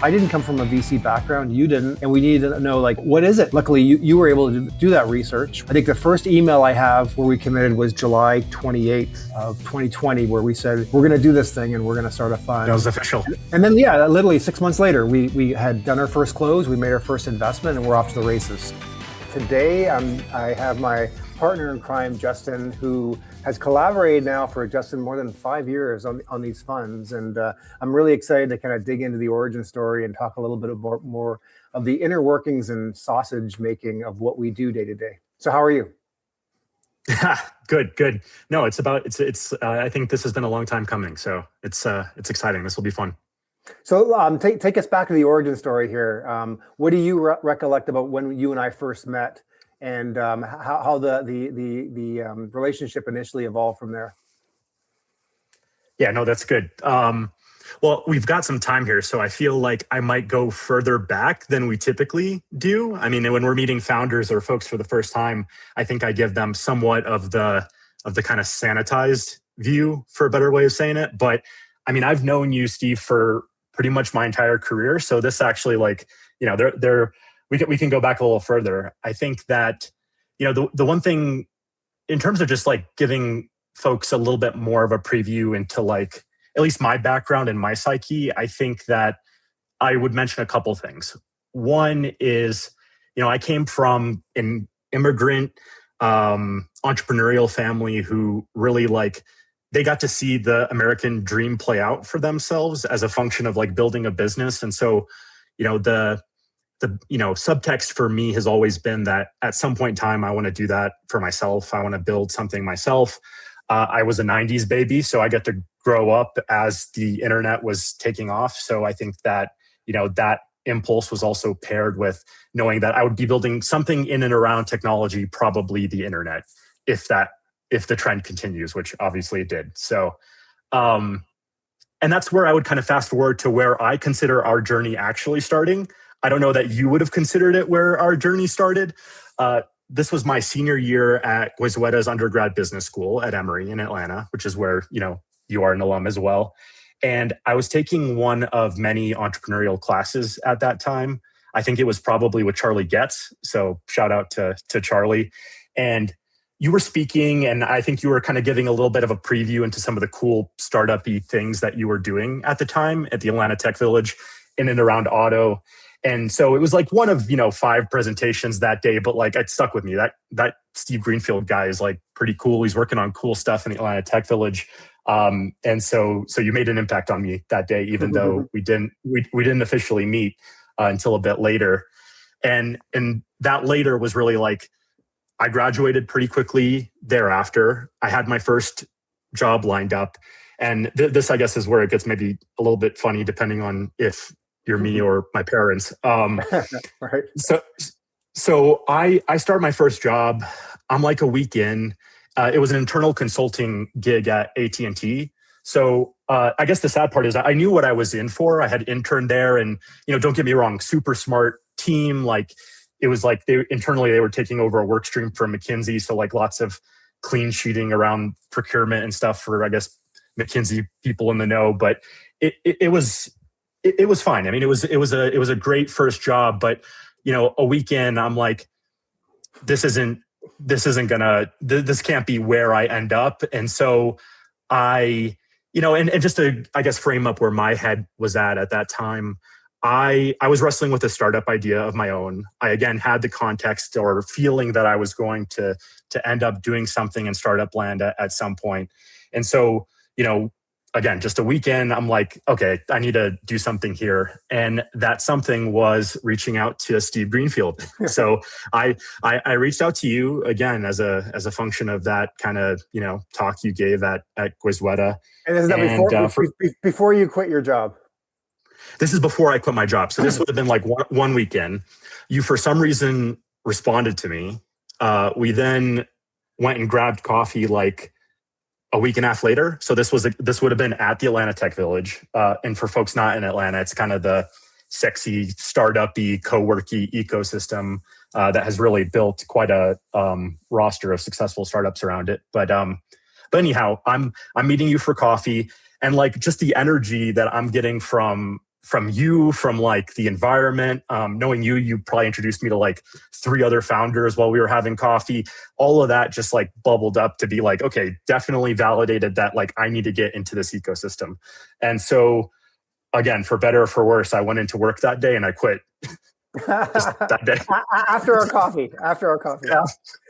I didn't come from a VC background, you didn't, and we needed to know, like, what is it? Luckily, you were able to do that research. I think the first email I have where we committed was July 28th of 2020, where we said, we're going to do this thing and we're going to start a fund. That was official. And then, yeah, literally 6 months later, we had done our first close, we made our first investment, and we're off to the races. Today, I have my partner in crime, Justin, who has collaborated now for more than 5 years on these funds. And I'm really excited to kind of dig into the origin story and talk a little bit more of the inner workings and sausage making of what we do day to day. So how are you? Good. No, it's I think this has been a long time coming. So it's exciting. This will be fun. So take us back to the origin story here. What do you recollect about when you and I first met? And how the relationship initially evolved from there? Yeah, no, that's good. Well, we've got some time here, so I feel like I might go further back than we typically do. I mean, when we're meeting founders or folks for the first time, I think I give them somewhat of the kind of sanitized view, for a better way of saying it. But I mean, I've known you, Steve, for pretty much my entire career. So this actually, like, you know, we can go back a little further. I think that, you know, the one thing in terms of just like giving folks a little bit more of a preview into like at least my background and my psyche, I think that I would mention a couple things. One is, you know, I came from an immigrant entrepreneurial family who really like they got to see the American dream play out for themselves as a function of like building a business. And so, you know, the subtext for me has always been that at some point in time, I want to do that for myself. I want to build something myself. I was a 90s baby, so I get to grow up as the internet was taking off. So I think that, you know, that impulse was also paired with knowing that I would be building something in and around technology, probably the internet, if the trend continues, which obviously it did. So, and that's where I would kind of fast forward to where I consider our journey actually starting. I don't know that you would have considered it where our journey started. This was my senior year at Goizueta's undergrad business school at Emory in Atlanta, which is where, you know, you are an alum as well. And I was taking one of many entrepreneurial classes at that time. I think it was probably with Charlie Getz. So shout out to Charlie. And you were speaking, and I think you were kind of giving a little bit of a preview into some of the cool startup-y things that you were doing at the time at the Atlanta Tech Village in and around auto. And so it was like one of, you know, 5 presentations that day, but like it stuck with me. That Steve Greenfield guy is like pretty cool. He's working on cool stuff in the Atlanta Tech Village. And so you made an impact on me that day, even though we didn't officially meet until a bit later. And that later was really like, I graduated pretty quickly thereafter. I had my first job lined up. And this, I guess, is where it gets maybe a little bit funny, depending on if you're me or my parents. Right. So I started my first job. I'm like a week in. It was an internal consulting gig at AT&T. So I guess the sad part is I knew what I was in for. I had interned there, and, you know, don't get me wrong, super smart team. Like it was like they were taking over a work stream from McKinsey. So like lots of clean sheeting around procurement and stuff for, I guess, McKinsey people in the know. But it was fine. I mean, it was a great first job, but, you know, a weekend I'm like, this can't be where I end up. And so I, you know, and just to, I guess, frame up where my head was at that time, I was wrestling with a startup idea of my own. I, again, had the context or feeling that I was going to end up doing something in startup land at some point. And so, you know, again, just a weekend, I'm like, okay, I need to do something here. And that something was reaching out to Steve Greenfield. So I reached out to you again as a function of that kind of, you know, talk you gave at Goizueta. And is that before you quit your job? This is before I quit my job. So this would have been like one weekend. You, for some reason, responded to me. We then went and grabbed coffee like a week and a half later. So this would have been at the Atlanta Tech Village. And for folks not in Atlanta, it's kind of the sexy startup-y, co-worky ecosystem that has really built quite a roster of successful startups around it. But anyhow, I'm meeting you for coffee, and like just the energy that I'm getting from from you, from like the environment, knowing you probably introduced me to like 3 other founders while we were having coffee. All of that just like bubbled up to be like, okay, definitely validated that like I need to get into this ecosystem. And so again, for better or for worse, I went into work that day and I quit. Just that day. After our coffee.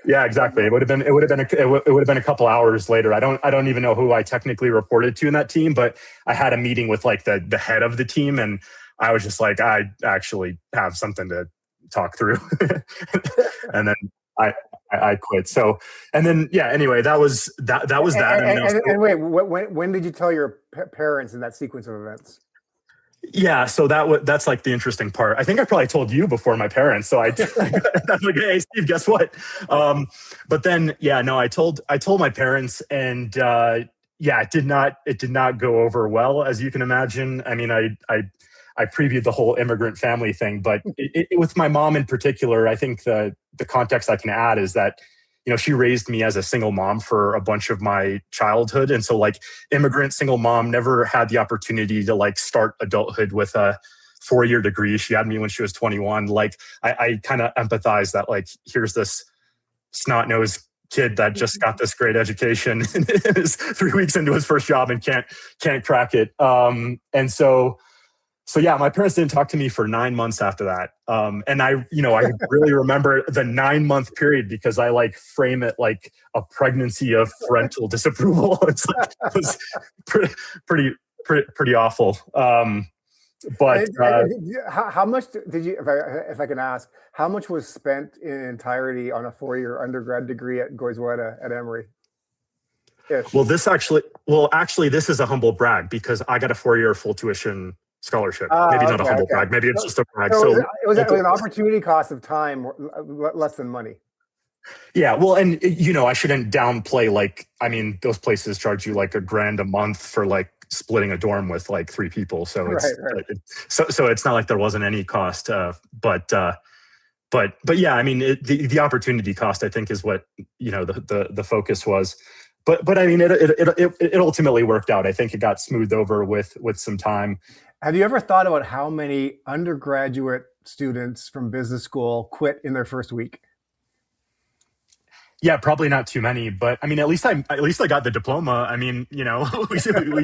Yeah, exactly. It would have been a couple hours later. I don't even know who I technically reported to in that team, but I had a meeting with like the head of the team, and I was just like, I actually have something to talk through. And then I quit. So, and then, yeah, anyway, that was that. And wait, when did you tell your parents in that sequence of events? Yeah, so that's like the interesting part. I think I probably told you before my parents. So I'm like, hey, Steve, guess what? But then, yeah, no, I told my parents, and yeah, it did not go over well, as you can imagine. I mean, I previewed the whole immigrant family thing, but with my mom in particular, I think the context I can add is that, you know, she raised me as a single mom for a bunch of my childhood. And so like immigrant single mom, never had the opportunity to like start adulthood with a 4-year degree. She had me when she was 21. Like I kind of empathize that like, here's this snot-nosed kid that just got this great education and is 3 weeks into his first job and can't crack it. And so yeah, my parents didn't talk to me for 9 months after that. And I really remember the 9-month period because I like frame it like a pregnancy of parental disapproval. It's like, it was pretty awful. But how much did you, if I can ask, how much was spent in entirety on a 4-year undergrad degree at Goizueta at Emory? Ish. Well, actually, this is a humble brag because I got a 4-year full tuition scholarship. Maybe not a humble brag. Maybe it's just a brag. So it was an opportunity cost of time, less than money. Yeah, well, and you know, I shouldn't downplay. Like, I mean, those places charge you like $1,000 a month for like splitting a dorm with like 3 people. So it's right. So it's not like there wasn't any cost. But yeah, I mean, the opportunity cost, I think, is what, you know, the focus was. But I mean, it ultimately worked out. I think it got smoothed over with some time. Have you ever thought about how many undergraduate students from business school quit in their first week? Yeah, probably not too many, but I mean, at least I got the diploma. I mean, you know, we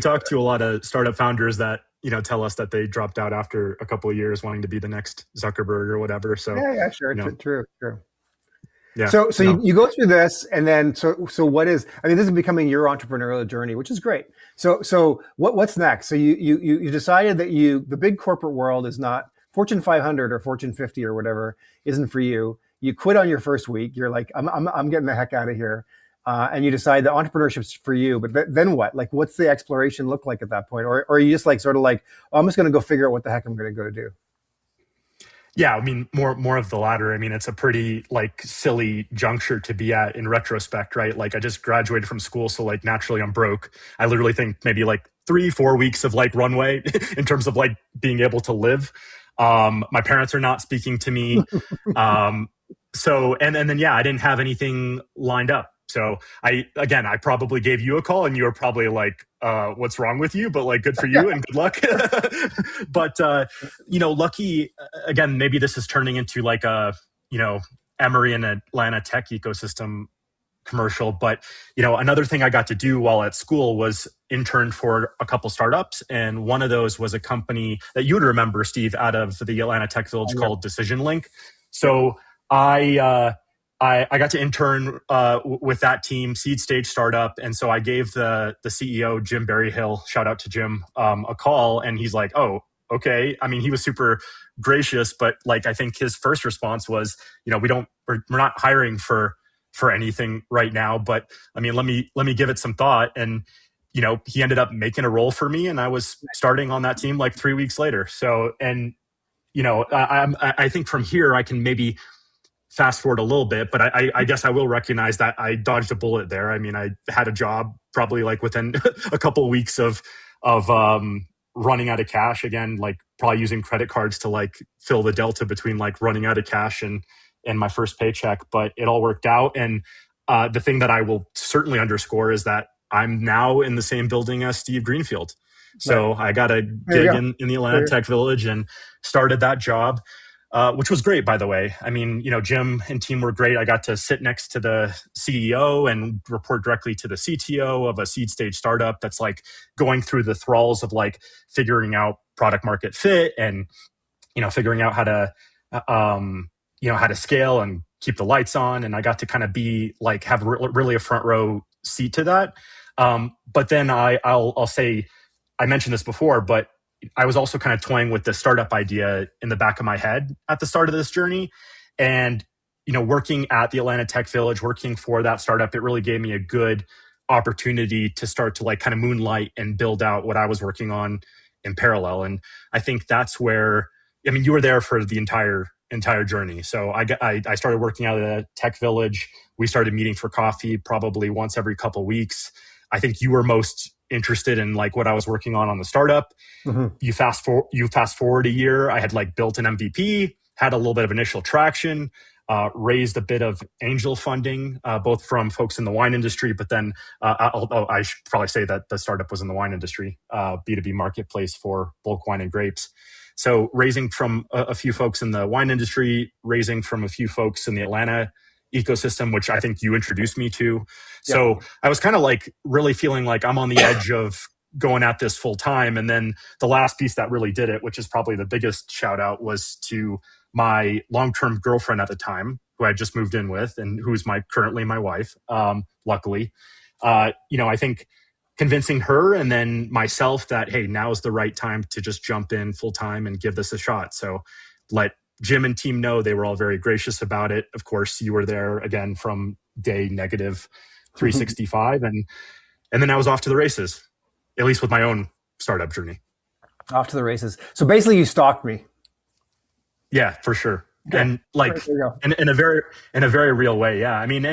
talk to a lot of startup founders that, you know, tell us that they dropped out after a couple of years wanting to be the next Zuckerberg or whatever. So yeah, sure, you know. True. Yeah. So you go through this, and then so what is? I mean, this is becoming your entrepreneurial journey, which is great. So what's next? So you decided that the big corporate world is not Fortune 500 or Fortune 50 or whatever, isn't for you. You quit on your first week. You're like, I'm getting the heck out of here, and you decide that entrepreneurship's for you. But then what? Like, what's the exploration look like at that point? Or are you just like sort of like, oh, I'm just going to go figure out what the heck I'm going to go do? Yeah, I mean, more of the latter. I mean, it's a pretty like silly juncture to be at in retrospect, right? Like I just graduated from school, so like naturally I'm broke. I literally think maybe like 3-4 weeks of like runway in terms of like being able to live. My parents are not speaking to me. So, and then, yeah, I didn't have anything lined up. So I probably gave you a call and you were probably like, what's wrong with you? But like, good for you and good luck. But, you know, lucky, again, maybe this is turning into like a, you know, Emory and Atlanta tech ecosystem commercial. But, you know, another thing I got to do while at school was intern for a couple startups. And one of those was a company that you would remember, Steve, out of the Atlanta Tech Village called Decision Link. So I got to intern with that team, seed stage startup. And so I gave the CEO, Jim Berryhill, shout out to Jim, a call. And he's like, oh, okay. I mean, he was super gracious, but like, I think his first response was, you know, we're not hiring for anything right now, but I mean, let me give it some thought. And, you know, he ended up making a role for me and I was starting on that team like 3 weeks later. So, and, you know, I think from here I can maybe fast forward a little bit, but I guess I will recognize that I dodged a bullet there. I mean, I had a job probably like within a couple of weeks of running out of cash again, like probably using credit cards to like fill the delta between like running out of cash and my first paycheck, but it all worked out. And the thing that I will certainly underscore is that I'm now in the same building as Steve Greenfield. Right. So I got a There you gig go. in the Atlanta Tech Village and started that job, which was great, by the way. I mean, Jim and team were great. I got to sit next to the CEO and report directly to the CTO of a seed stage startup that's like going through the thralls of like figuring out product market fit and, figuring out how to, how to scale and keep the lights on. And I got to kind of be like, have really a front row seat to that. But then I'll say, I mentioned this before, but I was also kind of toying with the startup idea in the back of my head at the start of this journey. And, working at the Atlanta Tech Village, working for that startup, it really gave me a good opportunity to start to like kind of moonlight and build out what I was working on in parallel. And I think that's where, you were there for the entire journey. So I started working out of the Tech Village. We started meeting for coffee probably once every couple of weeks. I think you were most interested in like what I was working on the startup. Mm-hmm. You fast forward a year. I had like built an MVP, had a little bit of initial traction, raised a bit of angel funding, both from folks in the wine industry, but then I should probably say that the startup was in the wine industry, B2B marketplace for bulk wine and grapes. So raising from a few folks in the wine industry, raising from a few folks in the Atlanta ecosystem, which I think you introduced me to. So I was kind of like really feeling like I'm on the edge of going at this full time. And then the last piece that really did it, which is probably the biggest shout out, was to my long-term girlfriend at the time, who I just moved in with and who's currently my wife. Luckily, I think convincing her and then myself that, hey, now is the right time to just jump in full time and give this a shot. So let Jim and team know. They were all very gracious about it. Of course, you were there again from day negative 365. And then I was off to the races, at least with my own startup journey. Off to the races. So basically you stalked me. Yeah, for sure. Okay. And like in a very real way. Yeah. I mean,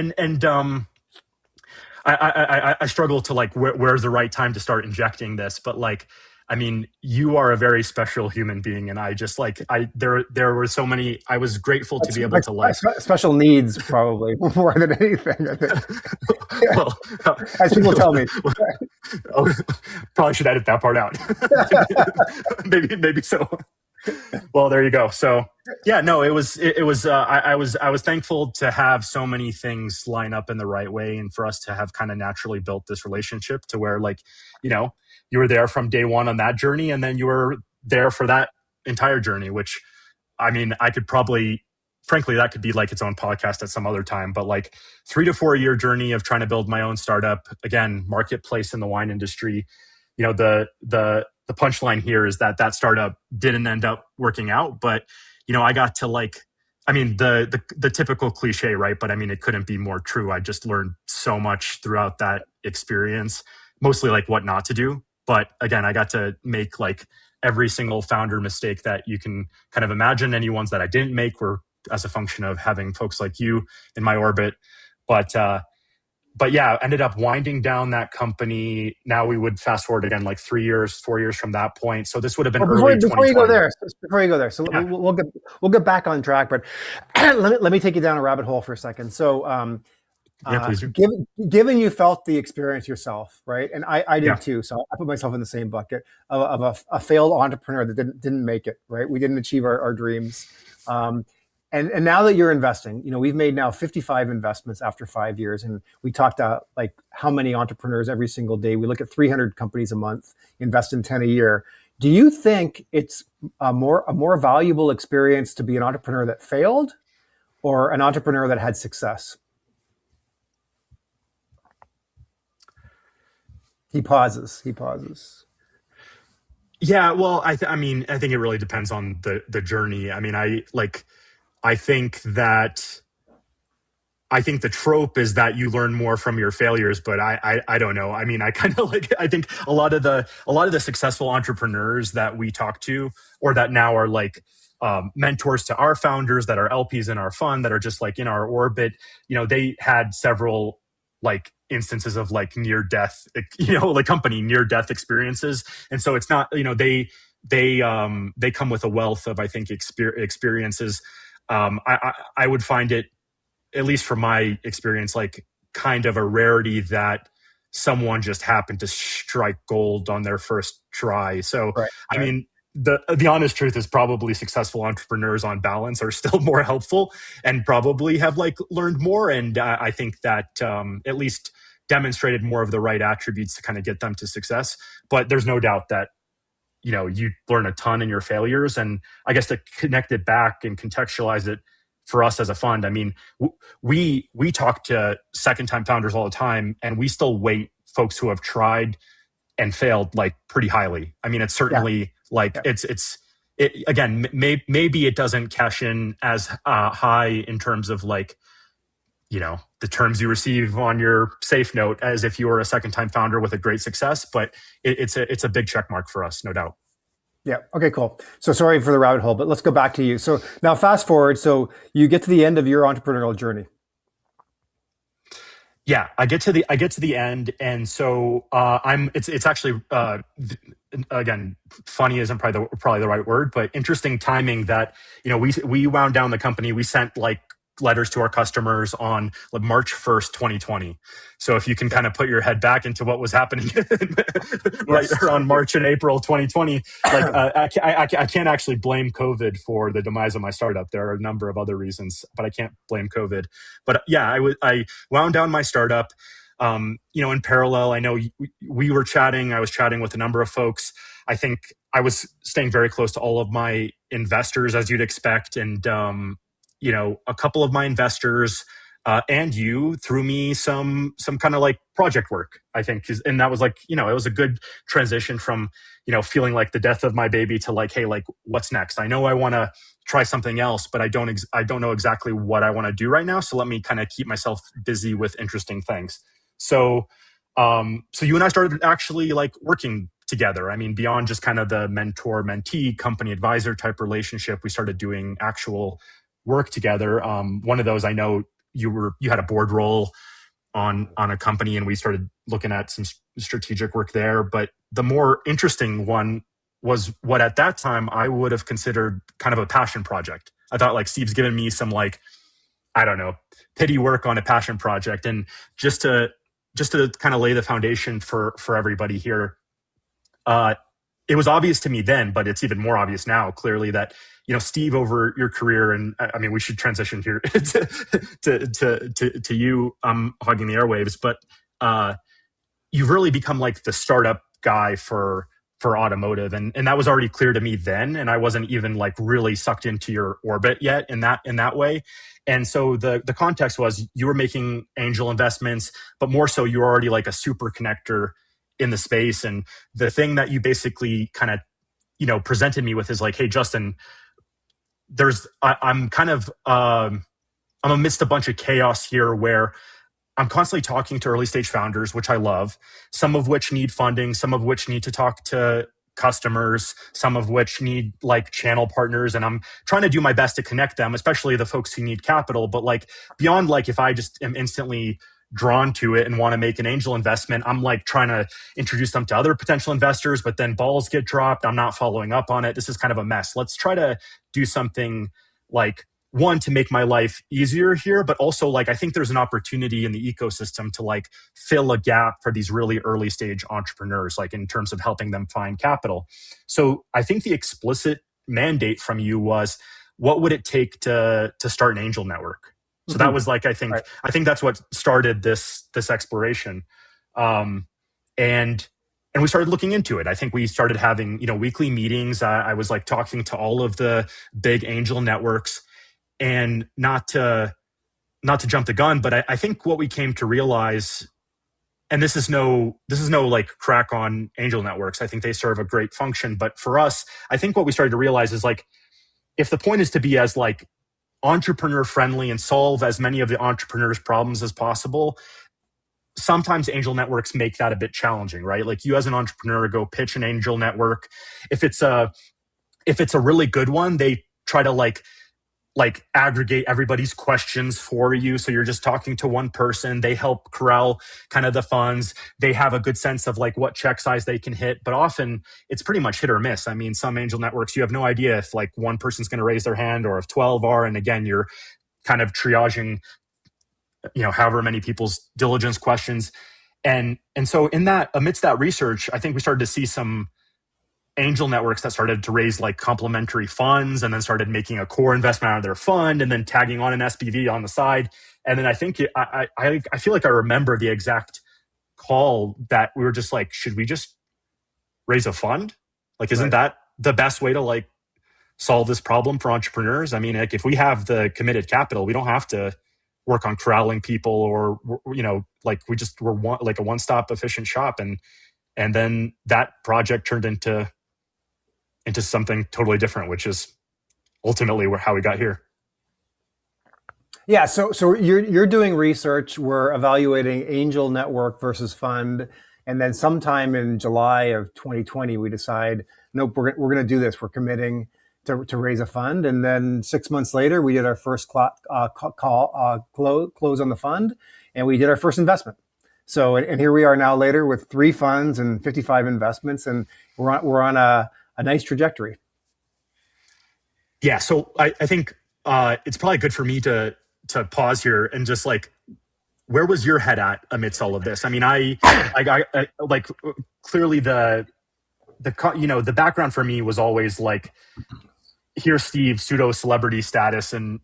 I struggle to like where's the right time to start injecting this, but like, I mean, you are a very special human being, and I just like there were so many. I was grateful to be able to like special needs, probably more than anything. I think. Well, as people tell me, probably should edit that part out. maybe so. Well, there you go. So yeah, no, it was. I was thankful to have so many things line up in the right way, and for us to have kind of naturally built this relationship to where, like, you were there from day one on that journey, and then you were there for that entire journey. Which, I mean, I could probably, frankly, that could be like its own podcast at some other time. But like 3 to 4 year journey of trying to build my own startup, again, marketplace in the wine industry. The punchline here is that startup didn't end up working out, but I got to like, I mean, the typical cliche, right? But I mean, it couldn't be more true. I just learned so much throughout that experience, mostly like what not to do. But again, I got to make like every single founder mistake that you can kind of imagine. Any ones that I didn't make were as a function of having folks like you in my orbit. But yeah, ended up winding down that company. Now we would fast forward again, like 3 years, 4 years from that point. So this would have been early 2020. Before you go there, so yeah. we'll get back on track. But let me take you down a rabbit hole for a second. So, please do. Given you felt the experience yourself, right? And I did too. So I put myself in the same bucket of a failed entrepreneur that didn't make it. Right? We didn't achieve our dreams. And now that you're investing, we've made now 55 investments after 5 years. And we talked about like how many entrepreneurs every single day. We look at 300 companies a month, invest in 10 a year. Do you think it's a more valuable experience to be an entrepreneur that failed or an entrepreneur that had success? He pauses. Yeah, well, I think it really depends on the journey. I mean, I think the trope is that you learn more from your failures, but I don't know. I mean, I kind of like, I think a lot of the successful entrepreneurs that we talk to, or that now are like mentors to our founders, that are LPs in our fund, that are just like in our orbit, they had several like instances of like near death, like company near death experiences. And so it's not, they come with a wealth of, I think, experiences. I would find it, at least from my experience, like kind of a rarity that someone just happened to strike gold on their first try. So, Right. I mean, the honest truth is probably successful entrepreneurs on balance are still more helpful and probably have like learned more. And I think that at least demonstrated more of the right attributes to kind of get them to success. But there's no doubt that, you know, you learn a ton in your failures. And I guess to connect it back and contextualize it for us as a fund, I mean, we talk to second time founders all the time, and we still weight folks who have tried and failed like pretty highly. I mean, it's certainly like it again, maybe it doesn't cash in as high in terms of like, you know, the terms you receive on your safe note as if you were a second time founder with a great success, but it's a big check mark for us, no doubt. Yeah. Okay, cool. So sorry for the rabbit hole, but let's go back to you. So now fast forward. So you get to the end of your entrepreneurial journey. Yeah, I get to the end, and so it's actually again, funny isn't probably the right word, but interesting timing that, you know, we wound down the company. We sent like letters to our customers on like March 1st, 2020. So if you can kind of put your head back into what was happening right around March and April 2020, like I can't actually blame COVID for the demise of my startup. There are a number of other reasons, but I can't blame COVID. But yeah, I wound down my startup. You know, in parallel, I know we were chatting. I was chatting with a number of folks. I think I was staying very close to all of my investors, as you'd expect, and you know, a couple of my investors and you threw me some kind of like project work, I think. And that was like, you know, it was a good transition from, you know, feeling like the death of my baby to like, hey, like what's next? I know I want to try something else, but I don't know exactly what I want to do right now. So let me kind of keep myself busy with interesting things. So, so you and I started actually like working together. I mean, beyond just kind of the mentor-mentee, company advisor type relationship, we started doing actual work together. One of those, I know you had a board role on a company, and we started looking at some strategic work there. But the more interesting one was what at that time I would have considered kind of a passion project. I thought like Steve's given me some like, I don't know, pity work on a passion project. And just to kind of lay the foundation for everybody here, it was obvious to me then, but it's even more obvious now, clearly, that, you know, Steve, over your career, and I mean, we should transition here to you hogging the airwaves, but you've really become like the startup guy for automotive, and that was already clear to me then, and I wasn't even like really sucked into your orbit yet in that way. And so the context was you were making angel investments, but more so you were already like a super connector in the space. And the thing that you basically kind of, you know, presented me with is like, hey, Justin, I'm amidst a bunch of chaos here where I'm constantly talking to early stage founders, which I love, some of which need funding, some of which need to talk to customers, some of which need like channel partners. And I'm trying to do my best to connect them, especially the folks who need capital. But like beyond, like if I just am instantly drawn to it and want to make an angel investment, I'm like trying to introduce them to other potential investors, but then balls get dropped. I'm not following up on it. This is kind of a mess. Let's try to do something like, one, to make my life easier here, but also like I think there's an opportunity in the ecosystem to like fill a gap for these really early stage entrepreneurs, like in terms of helping them find capital. So I think the explicit mandate from you was, what would it take to start an angel network? So that was like, I think that's what started this exploration. And we started looking into it. I think we started having, you know, weekly meetings. I was like talking to all of the big angel networks, and not to jump the gun, but I think what we came to realize, and this is no like crack on angel networks, I think they serve a great function. But for us, I think what we started to realize is like, if the point is to be as like entrepreneur friendly and solve as many of the entrepreneurs' problems as possible, sometimes angel networks make that a bit challenging, right? Like you as an entrepreneur go pitch an angel network. If it's a really good one, they try to like aggregate everybody's questions for you. So you're just talking to one person. They help corral kind of the funds. They have a good sense of like what check size they can hit, but often it's pretty much hit or miss. I mean, some angel networks, you have no idea if like one person's going to raise their hand or if 12 are. And again, you're kind of triaging, you know, however many people's diligence questions. And so in that, amidst that research, I think we started to see some angel networks that started to raise like complementary funds, and then started making a core investment out of their fund, and then tagging on an SPV on the side. And then I think I feel like I remember the exact call that we were just like, should we just raise a fund? Like, isn't that the best way to like solve this problem for entrepreneurs? I mean, like if we have the committed capital, we don't have to work on corralling people, or like we're like a one-stop efficient shop. And then that project turned into something totally different, which is ultimately how we got here. Yeah, so you're doing research. We're evaluating angel network versus fund, and then sometime in July of 2020, we decide, nope, we're going to do this. We're committing to raise a fund, and then 6 months later, we did our first close on the fund, and we did our first investment. So, and here we are now later with 3 funds and 55 investments, and we're on a nice trajectory. Yeah, so I think it's probably good for me to pause here and just like, where was your head at amidst all of this? I mean, I like clearly the background for me was always like, here's Steve, pseudo celebrity status in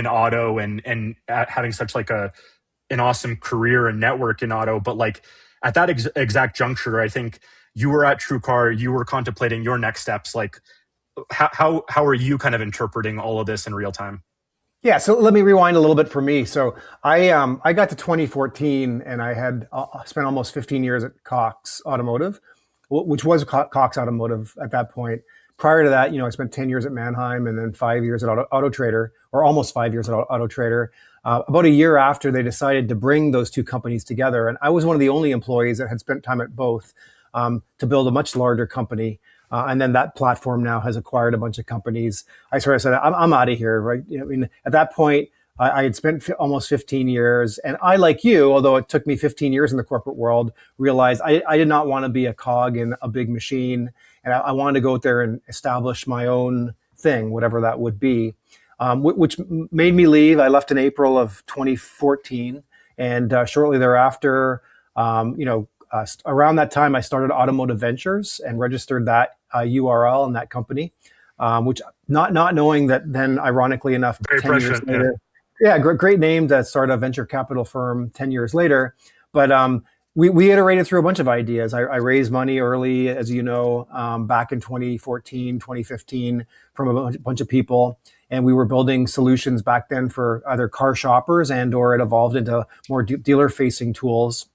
auto, and having such like an awesome career and network in auto. But like at that exact juncture, I think you were at TrueCar, you were contemplating your next steps. Like how are you kind of interpreting all of this in real time? Yeah, so let me rewind a little bit for me. So I got to 2014, and I had spent almost 15 years at Cox Automotive, which was Cox Automotive at that point. Prior to that, I spent 10 years at Manheim, and then 5 years at Auto Trader, or almost 5 years at Auto Trader. About a year after, they decided to bring those two companies together, and I was one of the only employees that had spent time at both to build a much larger company. And then that platform now has acquired a bunch of companies. I sort of said, I'm out of here, right? I mean, at that point, I had spent almost 15 years. And I, like you, although it took me 15 years in the corporate world, realized I did not want to be a cog in a big machine. And I wanted to go out there and establish my own thing, whatever that would be, which made me leave. I left in April of 2014. And shortly thereafter, around that time, I started Automotive Ventures and registered that URL in that company, which not knowing that then, ironically enough, very 10 years later, great name to start a venture capital firm 10 years later. But we iterated through a bunch of ideas. I raised money early, as you know, back in 2014, 2015 from a bunch of people. And we were building solutions back then for either car shoppers or it evolved into more dealer-facing tools.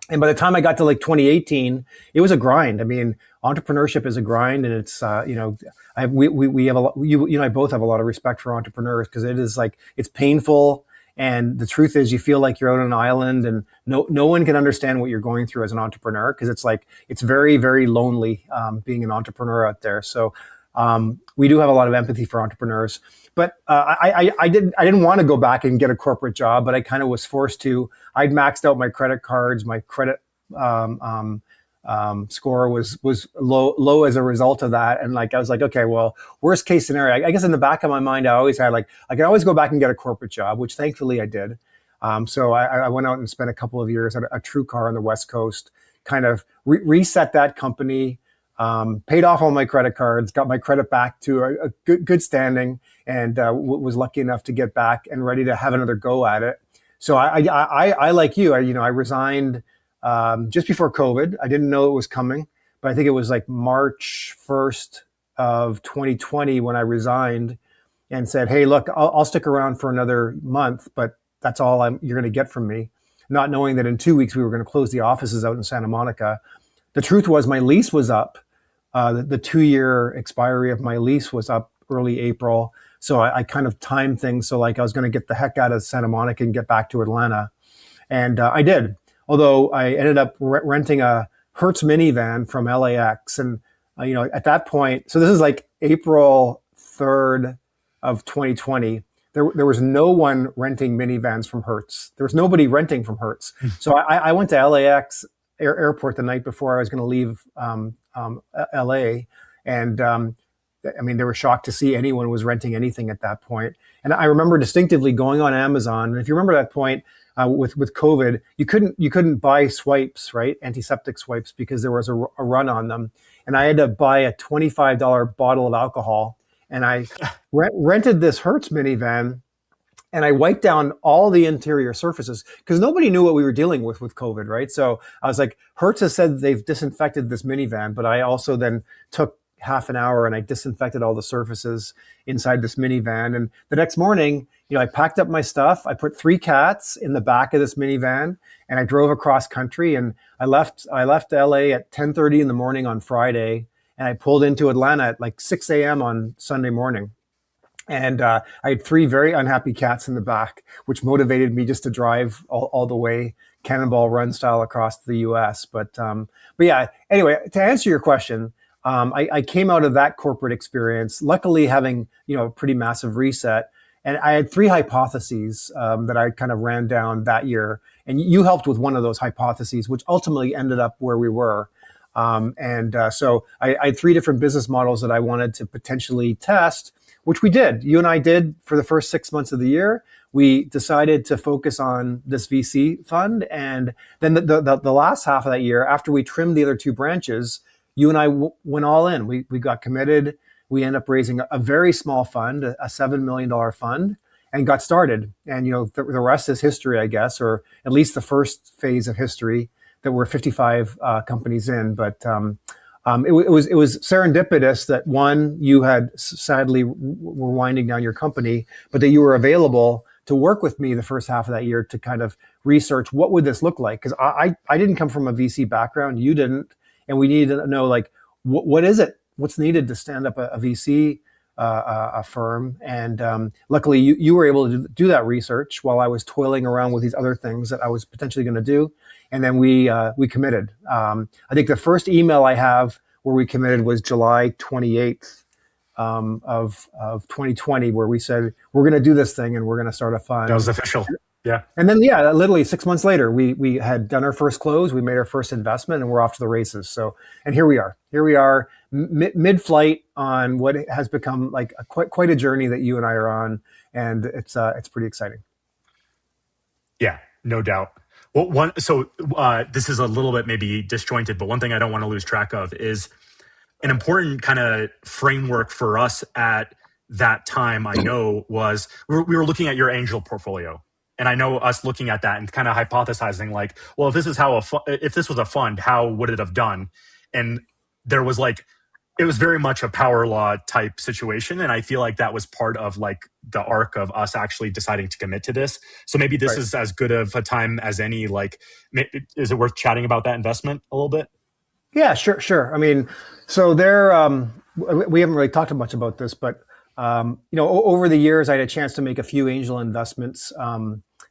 And by the time I got to like 2018, it was a grind. I mean, entrepreneurship is a grind, and it's we have I both have a lot of respect for entrepreneurs, because it is like, it's painful, and the truth is you feel like you're out on an island, and no one can understand what you're going through as an entrepreneur, because it's like, it's very, very lonely being an entrepreneur out there. So we do have a lot of empathy for entrepreneurs. But I didn't want to go back and get a corporate job, but I kind of was forced to. I'd maxed out my credit cards. My credit score was low as a result of that. And like, I was like, okay, well, worst case scenario, I guess in the back of my mind, I always had like, I can always go back and get a corporate job, which thankfully I did. So I went out and spent a couple of years at a TrueCar on the West Coast, kind of reset that company. Paid off all my credit cards, got my credit back to a good standing, and was lucky enough to get back and ready to have another go at it. So I like you, I resigned just before COVID. I didn't know it was coming, but I think it was like March 1st of 2020 when I resigned and said, hey, look, I'll stick around for another month, but that's all you're going to get from me. Not knowing that in 2 weeks we were going to close the offices out in Santa Monica. The truth was my lease was up. The 2-year expiry of my lease was up early April. So I kind of timed things. So like I was going to get the heck out of Santa Monica and get back to Atlanta. And I did. Although I ended up renting a Hertz minivan from LAX. And, at that point, so this is like April 3rd of 2020. There was no one renting minivans from Hertz. There was nobody renting from Hertz. So I went to LAX airport the night before I was going to leave LA. And they were shocked to see anyone was renting anything at that point. And I remember distinctively going on Amazon. And if you remember that point, with COVID, you couldn't buy swipes, right? Antiseptic swipes, because there was a run on them, and I had to buy a $25 bottle of alcohol, and I rented this Hertz minivan, and I wiped down all the interior surfaces because nobody knew what we were dealing with COVID, right? So I was like, Hertz has said they've disinfected this minivan, but I also then took half an hour and I disinfected all the surfaces inside this minivan. And the next morning, I packed up my stuff. I put 3 cats in the back of this minivan, and I drove across country. And I left LA at 10:30 in the morning on Friday, and I pulled into Atlanta at like 6 a.m. on Sunday morning. And I had 3 very unhappy cats in the back, which motivated me just to drive all the way cannonball run style across the U.S. But yeah, anyway, to answer your question, I came out of that corporate experience, luckily having a pretty massive reset, and I had 3 hypotheses that I kind of ran down that year, and you helped with one of those hypotheses, which ultimately ended up where we were. So I had 3 different business models that I wanted to potentially test, which we did. You and I did for the first 6 months of the year. We decided to focus on this VC fund. And then the last half of that year, after we trimmed the other 2 branches, you and I went all in. We got committed. We ended up raising a very small fund, a $7 million fund, and got started. And the rest is history, I guess, or at least the first phase of history that we're 55 companies in. But it was serendipitous that, one, you had sadly were winding down your company, but that you were available to work with me the first half of that year to kind of research what would this look like, because I didn't come from a VC background, you didn't, and we needed to know like what is it, what's needed to stand up a VC a firm, and luckily you were able to do that research while I was toiling around with these other things that I was potentially going to do. And then we committed. I think the first email I have where we committed was July 28th of 2020, where we said, we're going to do this thing and we're going to start a fund. That was official. Yeah. And then, yeah, literally 6 months later, we had done our first close, we made our first investment, and we're off to the races. So, and here we are mid-flight on what has become like quite a journey that you and I are on. And it's pretty exciting. Yeah, no doubt. Well, this is a little bit maybe disjointed, but one thing I don't want to lose track of is an important kind of framework for us at that time. I know was we were looking at your angel portfolio, and I know us looking at that and kind of hypothesizing like, well, if this is how if this was a fund, how would it have done? And there was like, it was very much a power law type situation. And I feel like that was part of like the arc of us actually deciding to commit to this. So maybe this is as good of a time as any. Like, is it worth chatting about that investment a little bit? Yeah, sure. I mean, so there, we haven't really talked much about this, but over the years, I had a chance to make a few angel investments,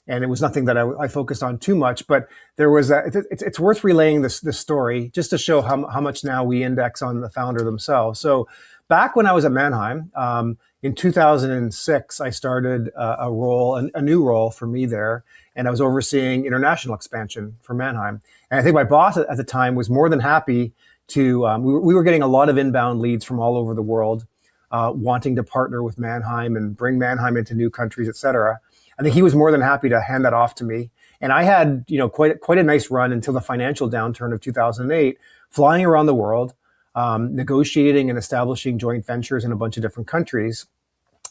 and it was nothing that I focused on too much. But there was it's worth relaying this story just to show how much now we index on the founder themselves. So back when I was at Manheim in 2006, I started a new role for me there, and I was overseeing international expansion for Manheim. And I think my boss at the time was more than happy to. We were getting a lot of inbound leads from all over the world, wanting to partner with Manheim and bring Manheim into new countries, et cetera. I think he was more than happy to hand that off to me. And I had, quite a nice run until the financial downturn of 2008, flying around the world, negotiating and establishing joint ventures in a bunch of different countries.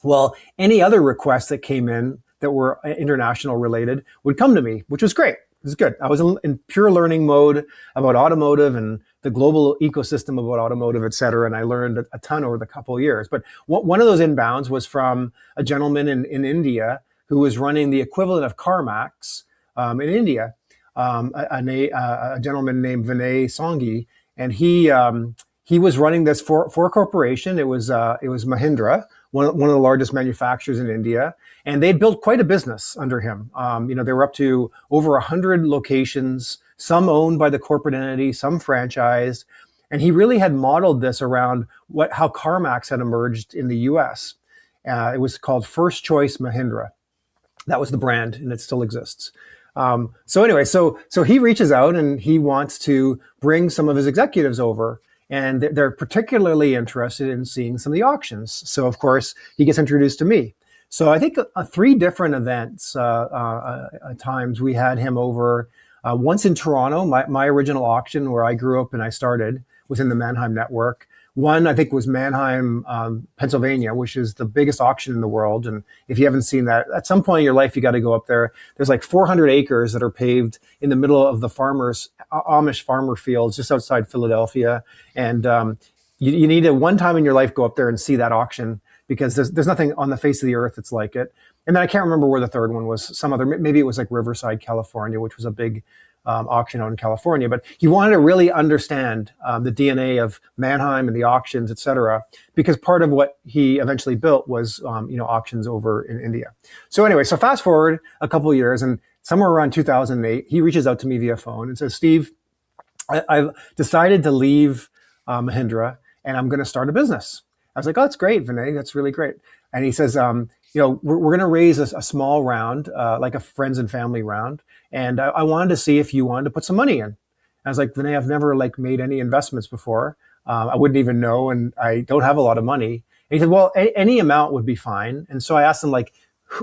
Well, any other requests that came in that were international related would come to me, which was great. It was good. I was in pure learning mode about automotive and the global ecosystem about automotive, et cetera. And I learned a ton over the couple of years. But one of those inbounds was from a gentleman in India who was running the equivalent of CarMax in India, a gentleman named Vinay Sanghi. And he was running this for a corporation. It was Mahindra, one of the largest manufacturers in India. And they'd built quite a business under him. They were up to over 100 locations, some owned by the corporate entity, some franchised. And he really had modeled this around how CarMax had emerged in the US. It was called First Choice Mahindra. That was the brand, and it still exists. So he reaches out and he wants to bring some of his executives over, and they're particularly interested in seeing some of the auctions. So of course he gets introduced to me. So I think three different events times we had him over. Once in Toronto, my original auction where I grew up and I started was in the Mannheim network. One, I think, was Mannheim, Pennsylvania, which is the biggest auction in the world. And if you haven't seen that, at some point in your life, you got to go up there. There's like 400 acres that are paved in the middle of the Amish farmer fields just outside Philadelphia. And you need to, one time in your life, go up there and see that auction, because there's nothing on the face of the earth that's like it. And then I can't remember where the third one was. Some other, maybe it was like Riverside, California, which was a big auction out in California. But he wanted to really understand the DNA of Mannheim and the auctions, et cetera, because part of what he eventually built was auctions over in India. So anyway, so fast forward a couple of years, and somewhere around 2008, he reaches out to me via phone and says, Steve, I've decided to leave Mahindra and I'm going to start a business. I was like, oh, that's great, Vinay. That's really great. And he says, we're going to raise a small round, like a friends and family round. And I wanted to see if you wanted to put some money in. I was like, Vinay, I've never made any investments before. I wouldn't even know, and I don't have a lot of money. And he said, well, any amount would be fine. And so I asked him,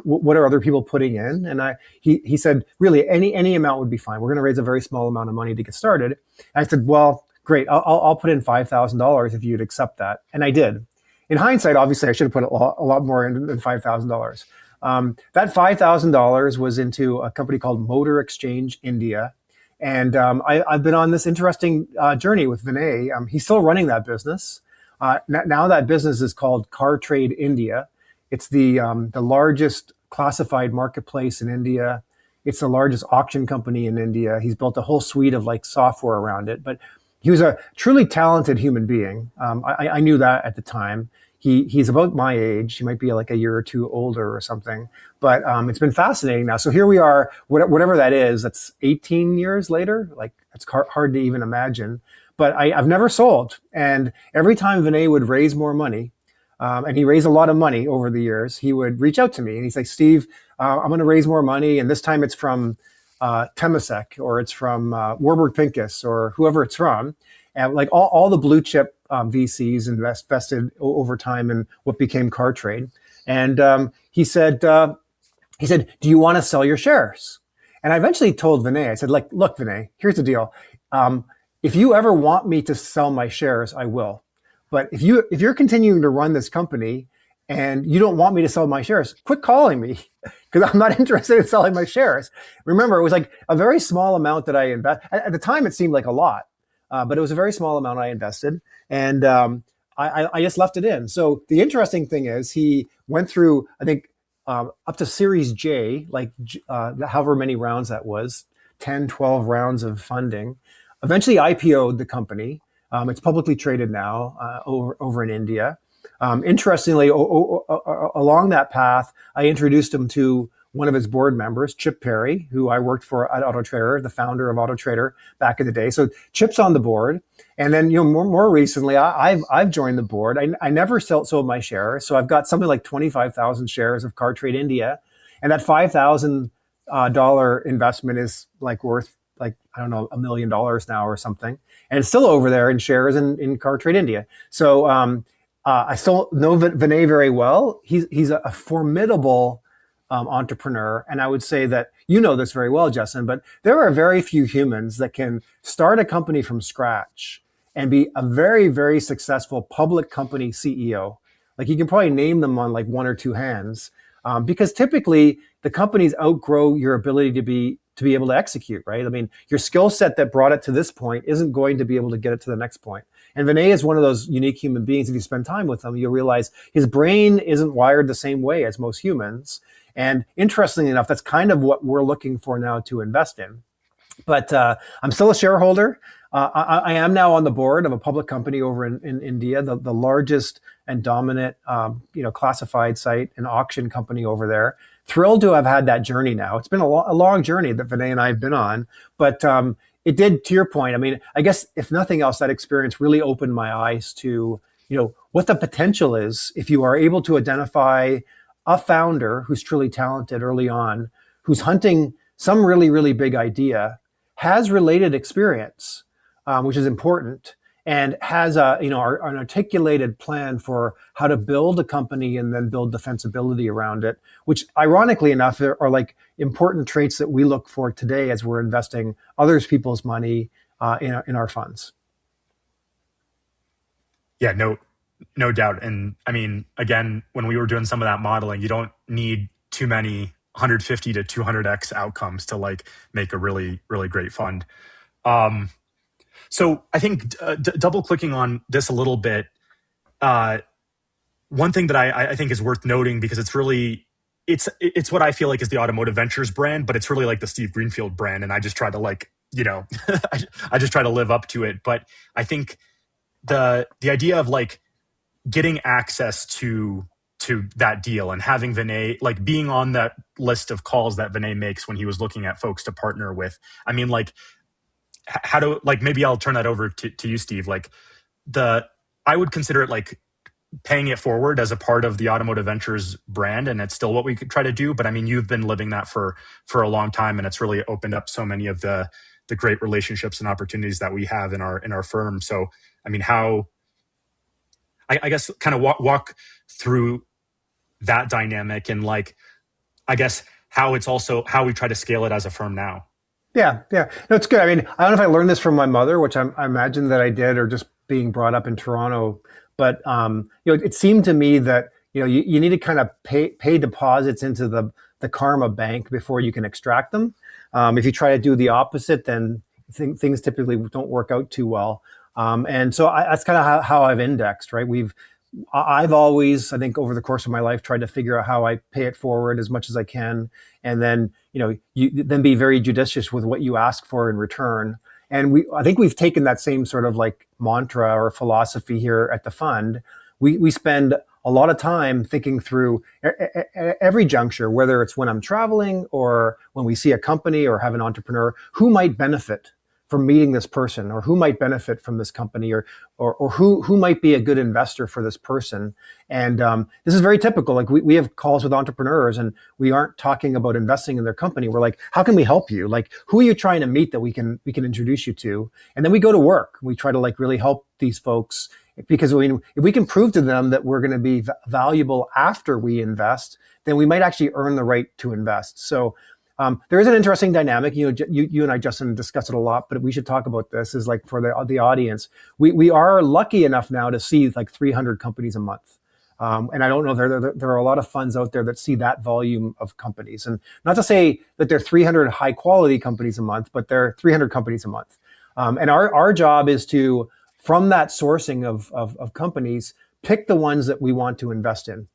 what are other people putting in? And he said, really, any amount would be fine. We're going to raise a very small amount of money to get started. And I said, well, great. I'll put in $5,000 if you'd accept that. And I did. In hindsight, obviously, I should have put a lot more in than $5,000. That $5,000 was into a company called Motor Exchange India. And I've been on this interesting journey with Vinay. He's still running that business. Now that business is called Car Trade India. It's the largest classified marketplace in India. It's the largest auction company in India. He's built a whole suite of software around it. But he was a truly talented human being. I knew that at the time. He's about my age. He might be a year or two older or something. But it's been fascinating now. So here we are, whatever that is, that's 18 years later. It's hard to even imagine. But I've never sold. And every time Vinay would raise more money, and he raised a lot of money over the years, he would reach out to me and he's like, Steve, I'm going to raise more money. And this time it's from Temasek, or it's from Warburg Pincus, or whoever it's from. And all the blue chip VCs invested over time in what became Car Trade. And he said, do you want to sell your shares? And I eventually told Vinay, I said, look, Vinay, here's the deal. If you ever want me to sell my shares, I will. But if you're continuing to run this company and you don't want me to sell my shares, quit calling me, because I'm not interested in selling my shares. Remember, it was a very small amount that I invest. At the time, it seemed like a lot, but it was a very small amount I invested, and I just left it in. So the interesting thing is, he went through, I think, up to Series J, however many rounds that was, 10, 12 rounds of funding. Eventually IPO'd the company. It's publicly traded now over in India. Interestingly, along that path, I introduced him to one of his board members, Chip Perry, who I worked for at AutoTrader, the founder of AutoTrader back in the day. So Chip's on the board. And then, more recently, I've joined the board. I never sold my shares. So I've got something like 25,000 shares of Car Trade India. And that $5,000 investment is worth I don't know, $1 million now or something. And it's still over there in shares in Car Trade India. So I still know Vinay very well. He's a formidable entrepreneur. And I would say that you know this very well, Justin, but there are very few humans that can start a company from scratch and be a very, very successful public company CEO. You can probably name them on one or two hands, because typically the companies outgrow your ability to be able to execute, right? I mean, your skill set that brought it to this point isn't going to be able to get it to the next point. And Vinay is one of those unique human beings. If you spend time with him, you'll realize his brain isn't wired the same way as most humans. And interestingly enough, that's kind of what we're looking for now to invest in. But I'm still a shareholder. I am now on the board of a public company over in India, the largest and dominant classified site and auction company over there. Thrilled to have had that journey now. It's been a long journey that Vinay and I have been on, but it did, to your point. I mean, I guess if nothing else, that experience really opened my eyes to, what the potential is if you are able to identify a founder who's truly talented early on, who's hunting some really, really big idea, has related experience, which is important, and has an articulated plan for how to build a company and then build defensibility around it, which ironically enough are like important traits that we look for today as we're investing others people's money in our funds. Yeah, no doubt. And I mean, again, when we were doing some of that modeling, you don't need too many 150 to 200x outcomes to like make a really, really great fund. So I think double clicking on this a little bit, one thing that I think is worth noting, because it's really, it's what I feel like is the Automotive Ventures brand, but it's really like the Steve Greenfield brand. And I just try to like, I just try to live up to it. But I think the idea of like getting access to that deal and having Vinay, like being on that list of calls that Vinay makes when he was looking at folks to partner with. I mean, like, how do, like, maybe I'll turn that over to you, Steve. Like I would consider it like paying it forward as a part of the Automotive Ventures brand. And it's still what we could try to do. But I mean, you've been living that for a long time, and it's really opened up so many of the great relationships and opportunities that we have in our firm. So, I mean, how, I guess, kind of walk through that dynamic, and like, I guess how it's also how we try to scale it as a firm now. Yeah. No, it's good. I mean, I don't know if I learned this from my mother, which I imagine that I did, or just being brought up in Toronto. But it seemed to me that you need to kind of pay deposits into the karma bank before you can extract them. If you try to do the opposite, then things typically don't work out too well. And so that's kind of how I've indexed, right? I've always, I think, over the course of my life, tried to figure out how I pay it forward as much as I can, and then you then be very judicious with what you ask for in return. And I think we've taken that same sort of like mantra or philosophy here at the fund. We spend a lot of time thinking through every juncture, whether it's when I'm traveling or when we see a company or have an entrepreneur, who might benefit from meeting this person, or who might benefit from this company, or who might be a good investor for this person. And this is very typical. Like we have calls with entrepreneurs, and we aren't talking about investing in their company. We're like, how can we help you? Like, who are you trying to meet that we can introduce you to? And then we go to work. We try to like really help these folks, because if we can prove to them that we're going to be valuable after we invest, then we might actually earn the right to invest. So there is an interesting dynamic. You and I, Justin, discussed it a lot, but we should talk about this. Is like for the audience, we are lucky enough now to see like 300 companies a month, and I don't know, there are a lot of funds out there that see that volume of companies, and not to say that they're 300 high quality companies a month, but they're 300 companies a month, and our job is to, from that sourcing of companies, pick the ones that we want to invest in.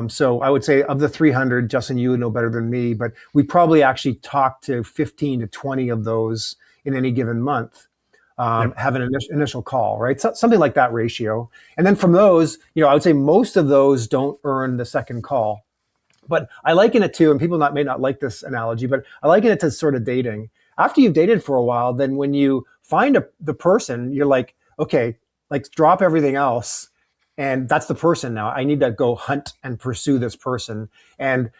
So I would say of the 300, Justin, you would know better than me, but we probably actually talk to 15 to 20 of those in any given month, have an initial call, right? So, something like that ratio. And then from those, I would say most of those don't earn the second call. But I liken it to, and people may not like this analogy, but I liken it to sort of dating. After you've dated for a while, then when you find the person, you're like, okay, like drop everything else. And that's the person now. I need to go hunt and pursue this person. And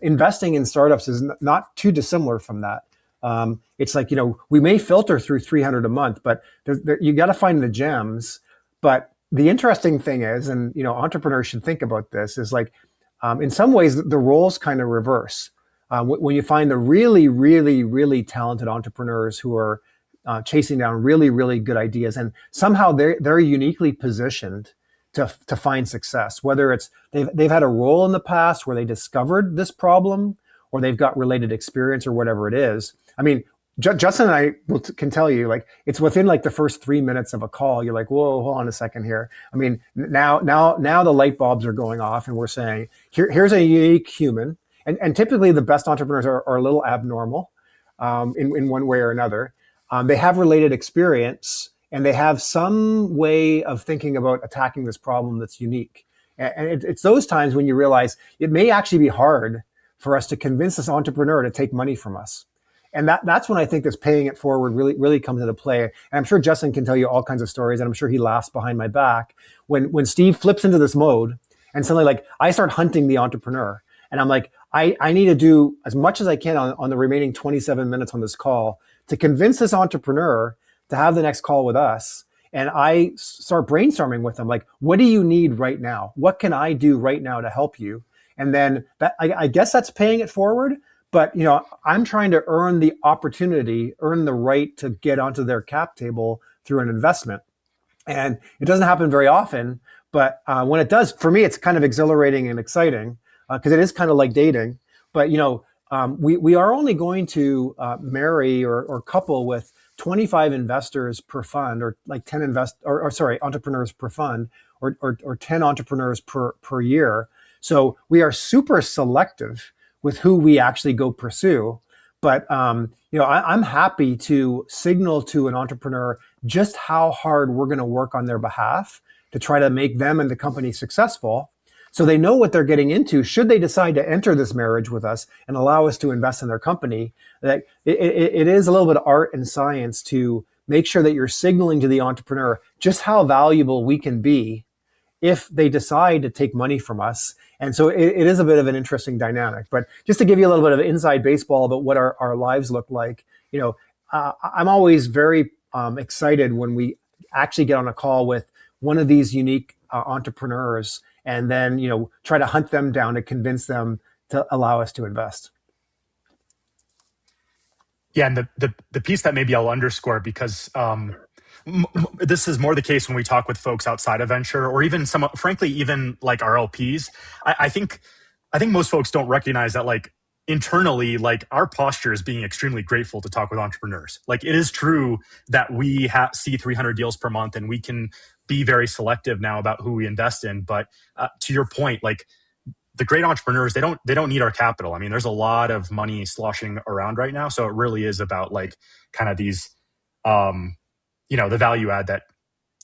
investing in startups is not too dissimilar from that. It's like, we may filter through 300 a month, but you got to find the gems. But the interesting thing is, and entrepreneurs should think about this, is like, in some ways, the roles kind of reverse. When you find the really, really, really talented entrepreneurs who are chasing down really, really good ideas, and somehow they're uniquely positioned to find success, whether it's they've had a role in the past where they discovered this problem, or they've got related experience, or whatever it is. I mean, Justin and I can tell you, like, it's within like the first 3 minutes of a call, you're like, whoa, hold on a second here. I mean, now the light bulbs are going off, and we're saying, here's a unique human, and typically the best entrepreneurs are a little abnormal, in one way or another. They have related experience, and they have some way of thinking about attacking this problem that's unique. And it's those times when you realize it may actually be hard for us to convince this entrepreneur to take money from us. And that's when I think this paying it forward really, really comes into play. And I'm sure Justin can tell you all kinds of stories, and I'm sure he laughs behind my back when Steve flips into this mode, and suddenly, like, I start hunting the entrepreneur, and I'm like, I need to do as much as I can on the remaining 27 minutes on this call to convince this entrepreneur to have the next call with us. And I start brainstorming with them, like, what do you need right now? What can I do right now to help you? And then I guess that's paying it forward. But I'm trying to earn the opportunity, earn the right to get onto their cap table through an investment. And it doesn't happen very often, but when it does, for me, it's kind of exhilarating and exciting because it is kind of like dating. But we are only going to marry or couple with 25 investors per fund, or like 10 entrepreneurs per fund, or 10 entrepreneurs per year. So we are super selective with who we actually go pursue. But I'm happy to signal to an entrepreneur just how hard we're going to work on their behalf to try to make them and the company successful, so they know what they're getting into should they decide to enter this marriage with us and allow us to invest in their company. That it is a little bit of art and science to make sure that you're signaling to the entrepreneur just how valuable we can be if they decide to take money from us. And so it is a bit of an interesting dynamic. But just to give you a little bit of inside baseball about what our lives look like, I'm always very excited when we actually get on a call with one of these unique entrepreneurs, and then try to hunt them down to convince them to allow us to invest. Yeah, and the piece that maybe I'll underscore, because this is more the case when we talk with folks outside of venture, or even frankly, even like our LPs. I think most folks don't recognize that, like, internally, like, our posture is being extremely grateful to talk with entrepreneurs. Like, it is true that we see 300 deals per month, and we can be very selective now about who we invest in. But to your point, like, the great entrepreneurs, they don't need our capital. I mean, there's a lot of money sloshing around right now, so it really is about, like, kind of these, the value add that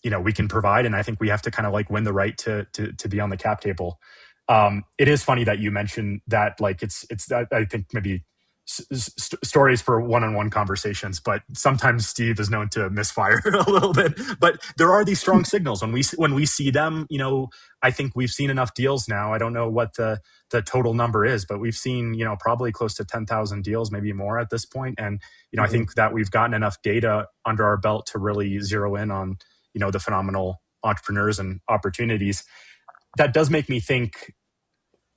we can provide, and I think we have to kind of, like, win the right to be on the cap table. It is funny that you mentioned that, like, it's that, I think maybe stories for one-on-one conversations, but sometimes Steve is known to misfire a little bit. But there are these strong signals when we see them. I think we've seen enough deals now. I don't know what the total number is, but we've seen probably close to 10,000 deals, maybe more at this point. And I think that we've gotten enough data under our belt to really zero in on the phenomenal entrepreneurs and opportunities. That does make me think.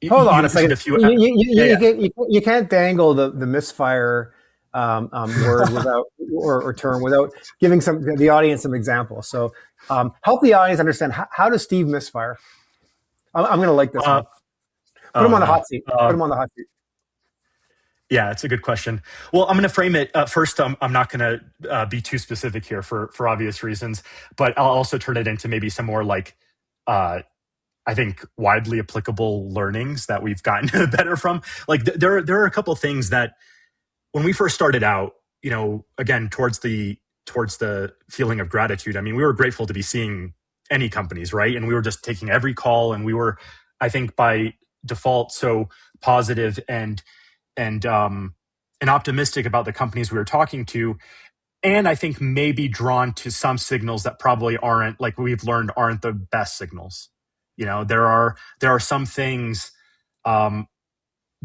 Hold on a second. You can't dangle the misfire word without or term without giving the audience some examples. So help the audience understand how does Steve misfire? I'm going to like this one. Put him on the hot seat. Put him on the hot seat. Yeah, it's a good question. Well, I'm going to frame it. First, I'm not going to be too specific here for obvious reasons, but I'll also turn it into maybe some more, like, I think, widely applicable learnings that we've gotten better from. Like, there are a couple of things that when we first started out, again, towards the feeling of gratitude. I mean, we were grateful to be seeing any companies, right? And we were just taking every call, and we were, I think, by default, so positive and optimistic about the companies we were talking to. And I think maybe drawn to some signals that probably aren't, like, we've learned, aren't the best signals. There are some things. There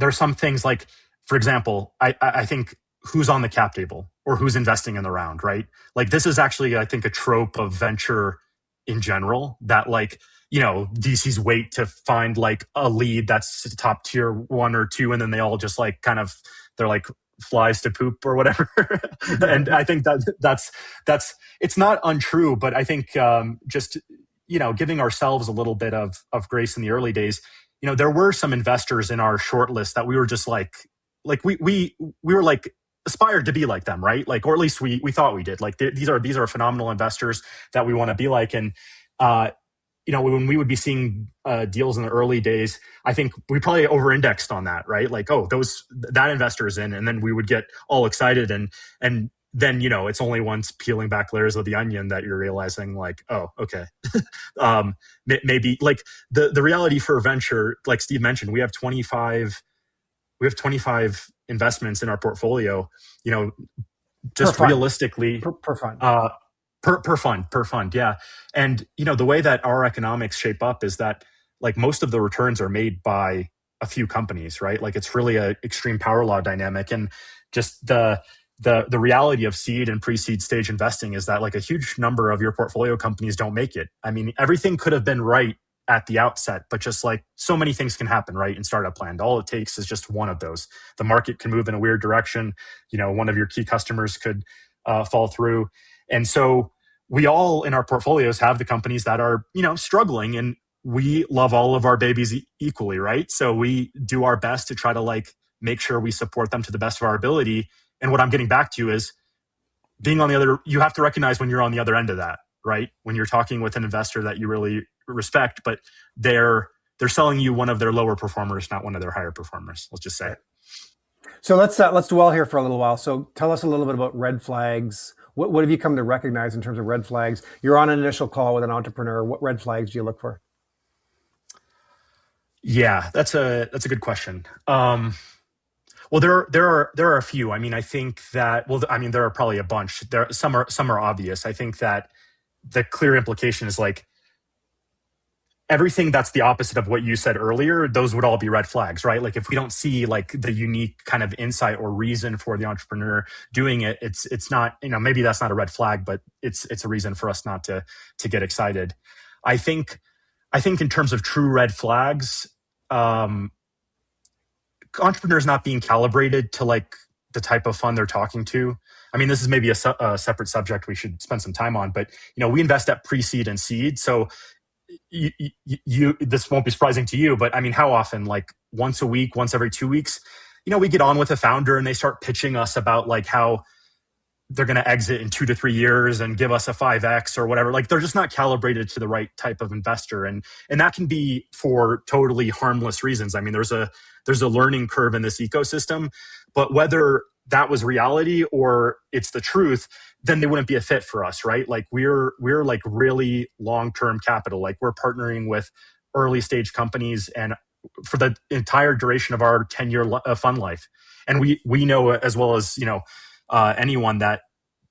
are some things, like, for example, I think who's on the cap table or who's investing in the round, right? Like, this is actually, I think, a trope of venture in general, that, like, VCs wait to find, like, a lead that's top tier 1 or 2, and then they all just, like, kind of, they're like flies to poop or whatever. And I think that's it's not untrue, but I think just giving ourselves a little bit of grace in the early days. There were some investors in our shortlist that we were just like we were like aspired to be like them, right? Like, or at least we thought we did. Like, these are phenomenal investors that we want to be like. And when we would be seeing deals in the early days, I think we probably over-indexed on that, right? Like, oh, that investor is in, and then we would get all excited, and then it's only once peeling back layers of the onion that you're realizing, like, oh, okay, maybe, like, the reality for venture, like Steve mentioned, we have 25 investments in our portfolio. Just realistically per fund. Per fund, yeah. And the way that our economics shape up is that, like, most of the returns are made by a few companies, right? Like, it's really a extreme power law dynamic, and just the the reality of seed and pre-seed stage investing is that like a huge number of your portfolio companies don't make it. I mean, everything could have been right at the outset, but just like so many things can happen, right? In startup land, all it takes is just one of those. The market can move in a weird direction. One of your key customers could fall through. And so we all in our portfolios have the companies that are, struggling, and we love all of our babies equally, right? So we do our best to try to like make sure we support them to the best of our ability. And what I'm getting back to is being on the other, you have to recognize when you're on the other end of that, right? When you're talking with an investor that you really respect, but they're selling you one of their lower performers, not one of their higher performers. Let's just say. So let's dwell here for a little while. So tell us a little bit about red flags. What have you come to recognize in terms of red flags? You're on an initial call with an entrepreneur. What red flags do you look for? Yeah, that's a good question. Well, there are a few. I mean, I think that there are probably a bunch. Some are obvious. I think that the clear implication is like everything that's the opposite of what you said earlier, those would all be red flags, right? Like if we don't see like the unique kind of insight or reason for the entrepreneur doing it, it's not, maybe that's not a red flag, but it's a reason for us not to get excited. I think in terms of true red flags, entrepreneurs not being calibrated to like the type of fund they're talking to. I mean, this is maybe a separate subject we should spend some time on, but we invest at pre-seed and seed. So you this won't be surprising to you, but I mean, how often, like once a week, once every 2 weeks, we get on with a founder and they start pitching us about like how they're going to exit in 2 to 3 years and give us a 5x or whatever. Like they're just not calibrated to the right type of investor. And that can be for totally harmless reasons. I mean, there's a learning curve in this ecosystem, but whether that was reality or it's the truth, then they wouldn't be a fit for us, right? Like we're like really long-term capital. Like we're partnering with early stage companies and for the entire duration of our 10-year fund life. And we know as well as, anyone that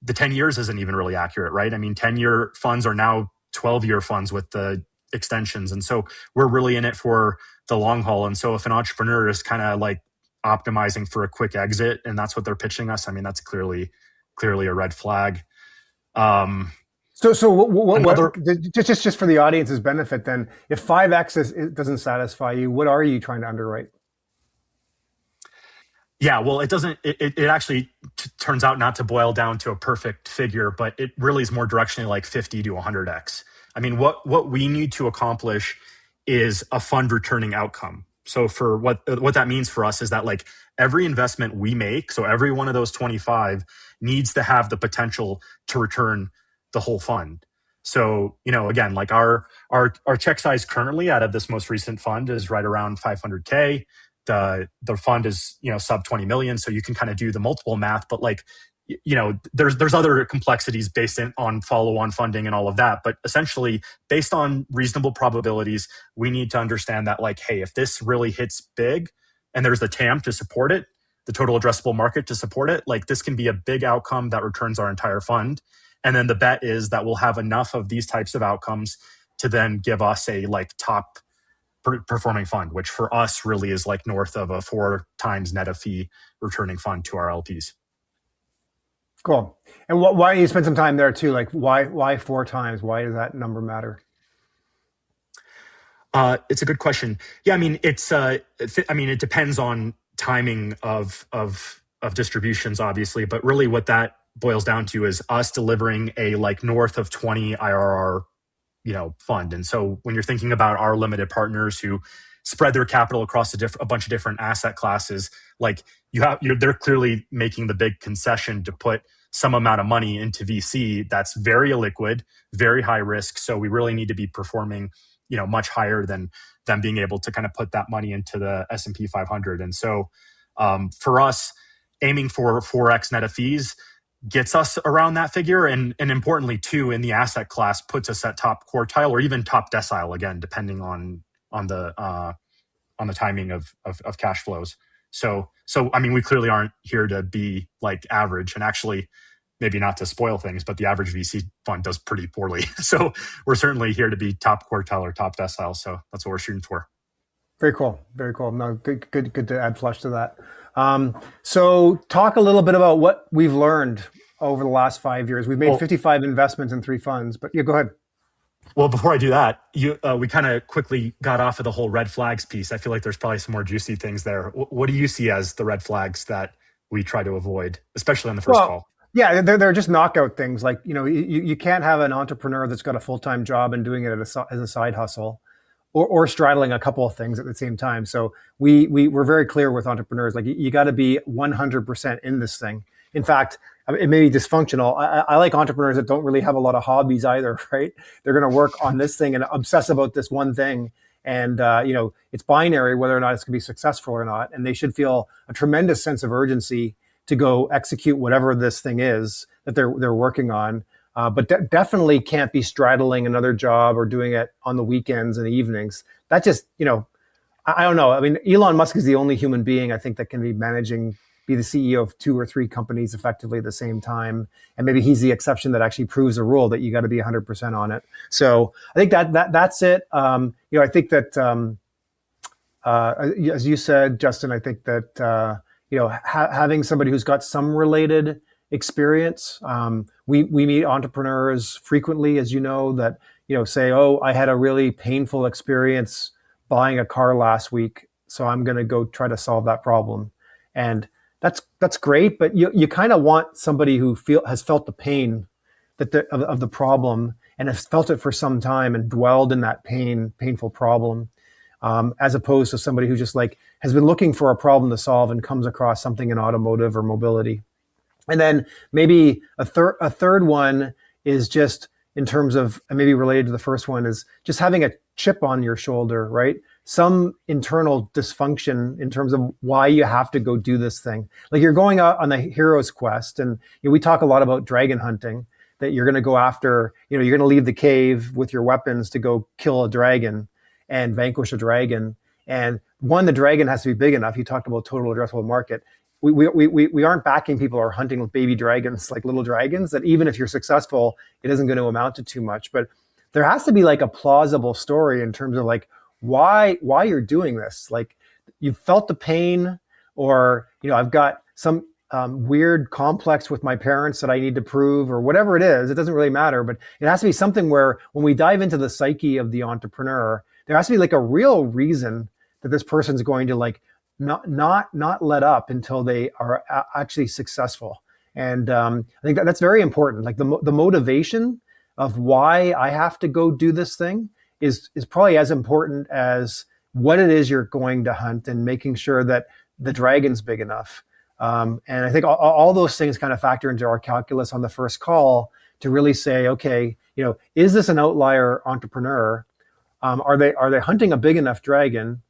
the 10 years isn't even really accurate, right? I mean, 10-year funds are now 12-year funds with the extensions. And so we're really in it for the long haul. And so if an entrepreneur is kind of like optimizing for a quick exit and that's what they're pitching us, I mean, that's clearly a red flag. So what just for the audience's benefit, then, if 5x doesn't satisfy you, what are you trying to underwrite? Yeah, well, it doesn't. It actually turns out not to boil down to a perfect figure, but it really is more directionally like 50 to 100x. I mean, what we need to accomplish is a fund returning outcome. So for what that means for us is that like every investment we make, so every one of those 25 needs to have the potential to return the whole fund. So, again, like our check size currently out of this most recent fund is right around 500K. The fund is, sub 20 million. So you can kind of do the multiple math, but like, there's other complexities based on follow-on funding and all of that. But essentially, based on reasonable probabilities, we need to understand that like, hey, if this really hits big and there's the TAM to support it, the total addressable market to support it, like this can be a big outcome that returns our entire fund. And then the bet is that we'll have enough of these types of outcomes to then give us a like top performing fund, which for us really is like north of a 4 times net of fee returning fund to our LPs. Cool. And why you spend some time there too? Like why 4 times? Why does that number matter? It's a good question. Yeah, I mean, it depends on timing of distributions, obviously, but really what that boils down to is us delivering a like north of 20 IRR, fund. And so when you're thinking about our limited partners who spread their capital across a bunch of different asset classes, like they're clearly making the big concession to put some amount of money into VC that's very illiquid, very high risk. So we really need to be performing, much higher than them being able to kind of put that money into the S&P 500. And so for us, aiming for 4x net of fees gets us around that figure. And importantly, too, in the asset class, puts us at top quartile or even top decile, again, depending on the timing of cash flows. So I mean, we clearly aren't here to be like average, and actually, maybe not to spoil things, but the average VC fund does pretty poorly. So we're certainly here to be top quartile or top decile. So that's what we're shooting for. Very cool. Very cool. No, good to add flesh to that. So talk a little bit about what we've learned over the last 5 years. We've made Well, 55 investments in 3 funds, but yeah, go ahead. well, before I do that, we kind of quickly got off of the whole red flags piece. I feel like there's probably some more juicy things there. What do you see as the red flags that we try to avoid, especially on the first Well, call? yeah, they're just knockout things. Like, you can't have an entrepreneur that's got a full-time job and doing it as a side hustle, or straddling a couple of things at the same time. So we're very clear with entrepreneurs, like you got to be 100% in this thing. In fact, I mean, it may be dysfunctional. I like entrepreneurs that don't really have a lot of hobbies either, right? They're going to work on this thing and obsess about this one thing. And, it's binary whether or not it's going to be successful or not. And they should feel a tremendous sense of urgency to go execute whatever this thing is that they're working on. But definitely can't be straddling another job or doing it on the weekends and the evenings. That just, I don't know. I mean, Elon Musk is the only human being I think that can be the CEO of 2 or 3 companies effectively at the same time. And maybe he's the exception that actually proves the rule that you got to be 100% on it. So I think that's it. I think that, as you said, Justin, I think that, having somebody who's got some related experience. We meet entrepreneurs frequently, as you know, that say, "Oh, I had a really painful experience buying a car last week, so I'm going to go try to solve that problem." And that's great, but you kind of want somebody who has felt the pain of the problem and has felt it for some time and dwelled in that painful problem, as opposed to somebody who just like has been looking for a problem to solve and comes across something in automotive or mobility. And then maybe a third one is just in terms of, and maybe related to the first one, is just having a chip on your shoulder, right? Some internal dysfunction in terms of why you have to go do this thing. Like you're going out on the hero's quest, and we talk a lot about dragon hunting, that you're going to go after, you're going to leave the cave with your weapons to go kill a dragon and vanquish a dragon. And one, the dragon has to be big enough. You talked about total addressable market. We aren't backing people who are hunting with baby dragons, like little dragons, that even if you're successful, it isn't going to amount to too much. But there has to be like a plausible story in terms of like why you're doing this. Like you felt the pain, or, I've got some weird complex with my parents that I need to prove, or whatever it is. It doesn't really matter, but it has to be something where when we dive into the psyche of the entrepreneur, there has to be like a real reason that this person's going to like not let up until they are actually successful. And I think that's very important. Like the motivation of why I have to go do this thing is probably as important as what it is you're going to hunt, and making sure that the dragon's big enough. And I think all those things kind of factor into our calculus on the first call to really say, okay, is this an outlier entrepreneur? Are they hunting a big enough dragon?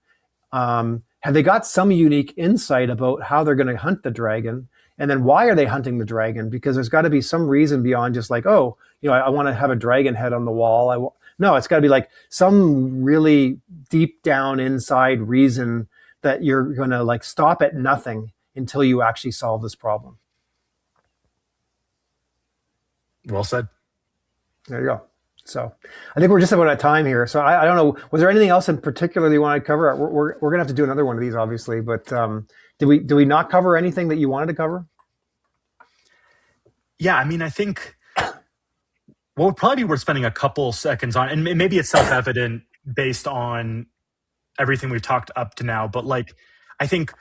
Have they got some unique insight about how they're going to hunt the dragon? And then why are they hunting the dragon? Because there's got to be some reason beyond just like, oh, I want to have a dragon head on the wall. No, it's got to be like some really deep down inside reason that you're going to like stop at nothing until you actually solve this problem. Well said. There you go. So I think we're just about out of time here. So I don't know, was there anything else in particular that you want to cover? We're going to have to do another one of these, obviously, but did we not cover anything that you wanted to cover? Yeah, I mean, I think what would probably be worth spending a couple seconds on, and maybe it's self-evident based on everything we've talked up to now, but like, I think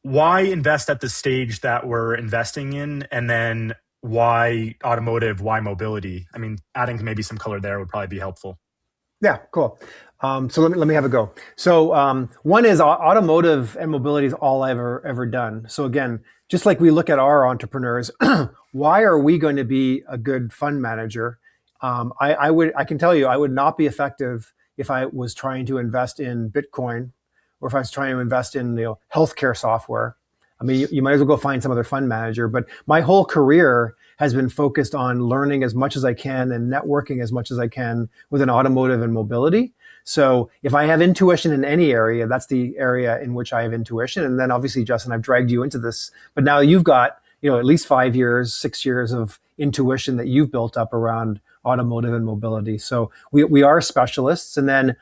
why invest at the stage that we're investing in, and then why automotive, why mobility? I mean, adding maybe some color there would probably be helpful. Yeah, cool. So let me have a go. So one is automotive and mobility is all I've ever done. So again, just like we look at our entrepreneurs, why are we going to be a good fund manager? I can tell you, I would not be effective if I was trying to invest in Bitcoin, or if I was trying to invest in healthcare software. I mean, you might as well go find some other fund manager. But my whole career has been focused on learning as much as I can and networking as much as I can within automotive and mobility. So if I have intuition in any area, that's the area in which I have intuition. And then obviously, Justin, I've dragged you into this, but now you've got at least 5 years, 6 years of intuition that you've built up around automotive and mobility. So we are specialists. And then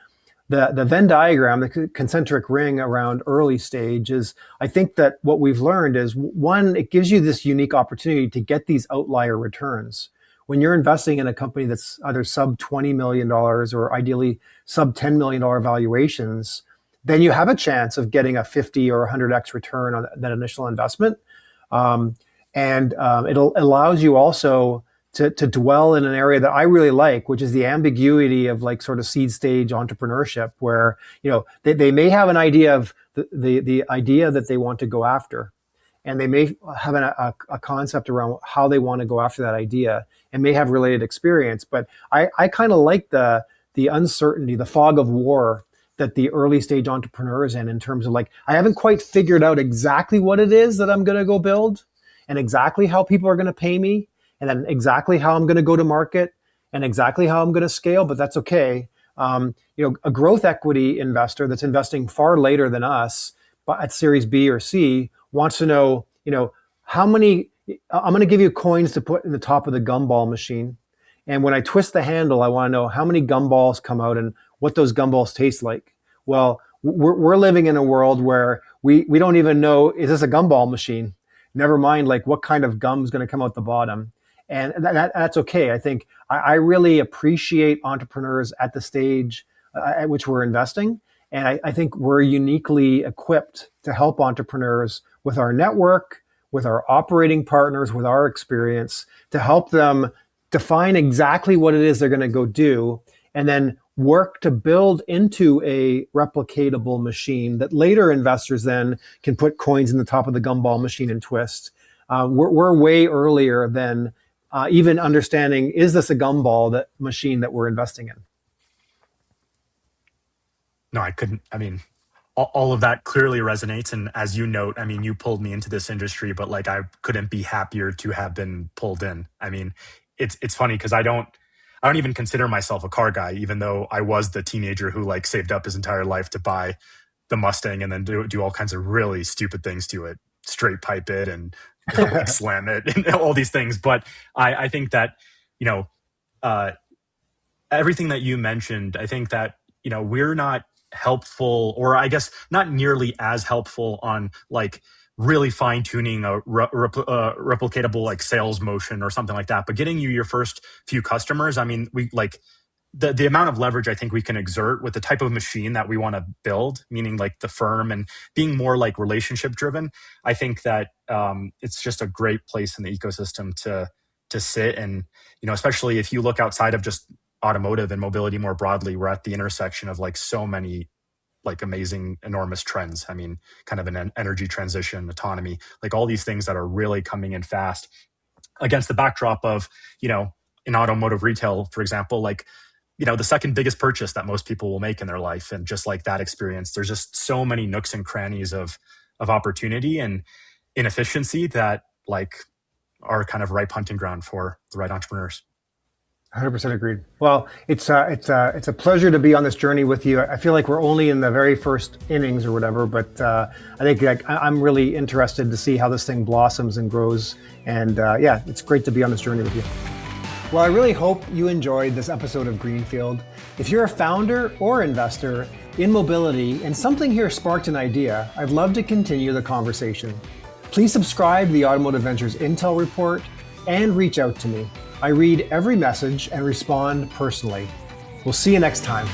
the Venn diagram, the concentric ring around early stage is, I think that what we've learned is, one, it gives you this unique opportunity to get these outlier returns. When you're investing in a company that's either sub $20 million or ideally sub $10 million valuations, then you have a chance of getting a 50 or 100x return on that initial investment. It allows you also to dwell in an area that I really like, which is the ambiguity of like sort of seed stage entrepreneurship, where, you know, they may have an idea of the idea that they want to go after, and they may have a concept around how they want to go after that idea, and may have related experience. But I kind of like the uncertainty, the fog of war that the early stage entrepreneur is in terms of like, I haven't quite figured out exactly what it is that I'm going to go build, and exactly how people are going to pay me, and then exactly how I'm going to go to market, and exactly how I'm going to scale, but that's okay. You know, a growth equity investor that's investing far later than us, but at Series B or C, wants to know, you know, how many, I'm going to give you coins to put in the top of the gumball machine. And when I twist the handle, I want to know how many gumballs come out and what those gumballs taste like. Well, we're living in a world where we don't even know, is this a gumball machine? Never mind, like, what kind of gum is going to come out the bottom. And that's okay. I think I really appreciate entrepreneurs at the stage at which we're investing. And I think we're uniquely equipped to help entrepreneurs with our network, with our operating partners, with our experience, to help them define exactly what it is they're going to go do, and then work to build into a replicatable machine that later investors then can put coins in the top of the gumball machine and twist. We're way earlier than even understanding, is this a gumball, that machine that we're investing in? No, I couldn't. I mean, all of that clearly resonates. And as you note, I mean, you pulled me into this industry, but like, I couldn't be happier to have been pulled in. I mean, it's funny because I don't even consider myself a car guy, even though I was the teenager who like saved up his entire life to buy the Mustang and then do all kinds of really stupid things to it, straight pipe it and like slam it and all these things. But I think that, you know, everything that you mentioned, I think that, you know, we're not helpful, or I guess not nearly as helpful on like really fine tuning a replicatable like sales motion or something like that. But getting you your first few customers, I mean, we like the amount of leverage I think we can exert with the type of machine that we want to build, meaning like the firm, and being more like relationship driven. I think that it's just a great place in the ecosystem to sit. And, you know, especially if you look outside of just automotive and mobility more broadly, we're at the intersection of like so many like amazing, enormous trends. I mean, kind of an energy transition, autonomy, like all these things that are really coming in fast against the backdrop of, you know, in automotive retail, for example, like, you know, the second biggest purchase that most people will make in their life. And just like that experience, there's just so many nooks and crannies of opportunity and inefficiency that like are kind of ripe hunting ground for the right entrepreneurs. 100% agreed. Well, it's a pleasure to be on this journey with you. I feel like we're only in the very first innings or whatever, but I think like, I'm really interested to see how this thing blossoms and grows. And yeah, it's great to be on this journey with you. Well, I really hope you enjoyed this episode of Greenfield. If you're a founder or investor in mobility and something here sparked an idea, I'd love to continue the conversation. Please subscribe to the Automotive Ventures Intel Report and reach out to me. I read every message and respond personally. We'll see you next time.